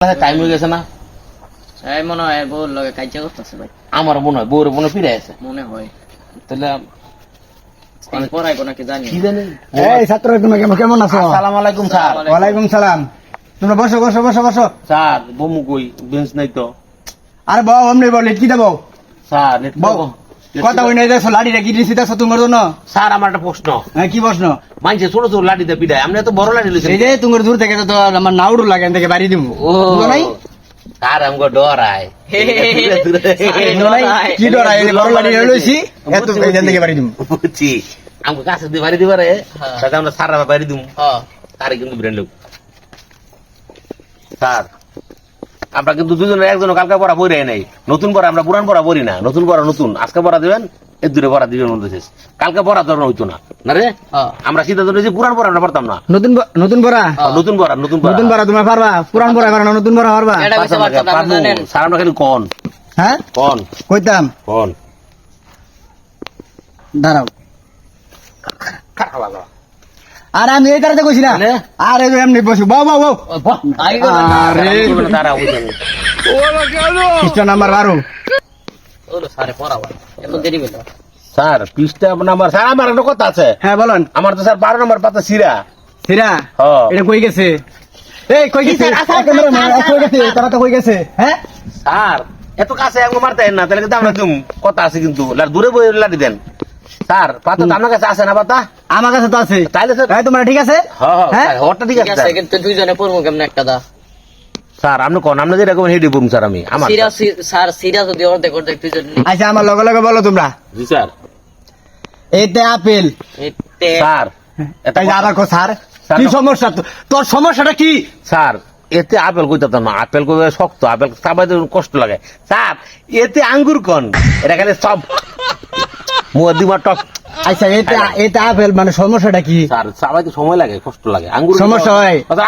Time হয়ে গেছে না? এই মনে হয় বউর লগে কাজ করতেছে ভাই। আমার মনে হয় বউরে মনে ফিরে আছে। মনে হয় তাহলে পড়াইবো নাকি জানি কি জানি। এই ছাত্র তুমি কেমন আছো? আসসালামু আলাইকুম স্যার। ওয়ালাইকুম সালাম। তোমরা বসো বসো বসো বসো। স্যার বমু কই? বেঞ্চ নাই তো। আরে বাবা অমনি বল কি দেবো স্যার নেট বউ কথা কই নাই দেখো লাড়ি রেখে দিছি দেখো তোমার জন্য। স্যার আমার একটা প্রশ্ন। হ্যাঁ কি প্রশ্ন? মানছে ছোট ছোট লাঠিতে পিটায়, আপনি এত বড় লাঠি লইছেন। এই যে তোমার দূর থেকে তো আমার নাউড়ু লাগে এখান থেকে বাড়ি দিব। ও বুঝো নাই? স্যার আমগো ডরায়। বুঝো নাই? কি ডরাই এই যে বড় লাড়ি লইছি এত এখান থেকে বাড়ি দিব। বুঝছি। আমগো কাছে দিয়ে বাড়ি দিবারে তাতে আমরা সারা বাড়ি দিমু। হ্যাঁ তারে কিন্তু ব্র্যান্ড লোক। স্যার আমরা কিন্তু দুজনের একজন কালকে পড়া বই নাই। নতুন পড়া আমরা পুরান পড়া পড়ি না। নতুন পড়া নতুন, আজকে পড়া দিবেন, এর দূরে পড়া দিবেন মধ্যে শেষ। কালকে পড়া ধরনের হইতো না না রে। আমরা সিদ্ধান্ত নিয়েছি পুরান পড়া আমরা পড়তাম না। নতুন নতুন পড়া নতুন পড়া নতুন পড়া নতুন পড়া তোমরা পারবা? পুরান পড়া পারো না, নতুন পড়া পারবা? এটা কইতে পারতাম না, পারবো। জানেন স্যার আমরা খালি কন হ্যাঁ কন কইতাম। কন দাঁড়াও খারাপ লাগা। আর আমি এই তারাতে কইছি না। তাহলে? আরে এমনি বসু বাও বাও বাও। আরে তারা বুঝেন খ্রিস্টান নাম্বার 12। ওরে সারে পড়াবা এত দেরি হইল। স্যার পৃষ্ঠা নাম্বার। স্যার আমার একটা কথা আছে। হ্যাঁ বলেন। আমার তো স্যার 12 নম্বর পাতা সিরা। সিরা হ্যাঁ। এটা কই গেছে? এই কই গেছে? কই গেছে? তারা তো কই গেছে? হ্যাঁ স্যার এত কাছে একবার মারতে না, তাহলে কিন্তু আমরা তুমি কথা আছে কিন্তু দূরে বই লাঠি দেন। স্যার পাতা তো আমার কাছে আছে না পাতা? আমার কাছে তো আছে। তাইলে স্যার হ্যাঁ তোমরা ঠিক আছে? হ্যাঁ হ্যাঁ? হরটা ঠিক ঠিক আছে আছে স্যার। কিন্তু দুইজনে পড়বো কেমন একটা দা। স্যার আপনি কোন আপনি যেটা করবেন হেডে পড়ুন স্যার। আমি আমার সিরা স্যার সিরা যদি অর্ধেক অর্ধেক দুইজন আচ্ছা আমার লগে লগে বলো তোমরা। জি স্যার। এতে আপেল। স্যার তাই যে আবার কো স্যার স্যার, কি সমস্যা তোর সমস্যাটা কি? স্যার এতে আপেল কইতাম না। আপেল কই শক্ত, আপেল চাবাইতে কষ্ট লাগে। স্যার এতে আঙ্গুর কোন? এটা খালি সব মুয়া দিমা টক। আচ্ছা এতে এতে আপেল মানে সমস্যাটা কি? স্যার চাবাইতে সময় লাগে, কষ্ট লাগে। আঙ্গুর সমস্যা হয়? আচ্ছা,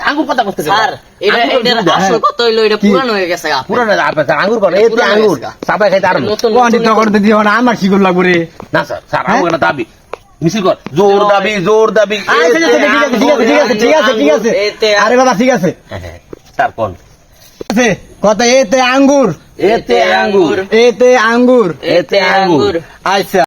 আঙ্গুর কথা বলতে স্যার এটা এটার আসল কত হইলো এটা পুরানো হয়ে গেছে আপেল। পুরো আপেল স্যার আঙ্গুর কোন? এতে পুরানো আঙ্গুর হয়েছে। চাবাই খাইতে আর নতুন কোয়ান্টি তো করতে দিও না, আমার কি করব লাগবে রে? না স্যার। স্যার আঙ্গুর না দাবি মিছিল কর। জোর দাবি জোর দাবি। আচ্ছা ঠিক আছে ঠিক আছে ঠিক আছে ঠিক আছে ঠিক আছে ঠিক আছে। আরে বাবা ঠিক আছে। হ্যাঁ, স্যার কোন? আছে কথা এতে আঙ্গুর। এতে আঙ্গুর এতে আঙ্গুর। এতে আঙ্গুর। আচ্ছা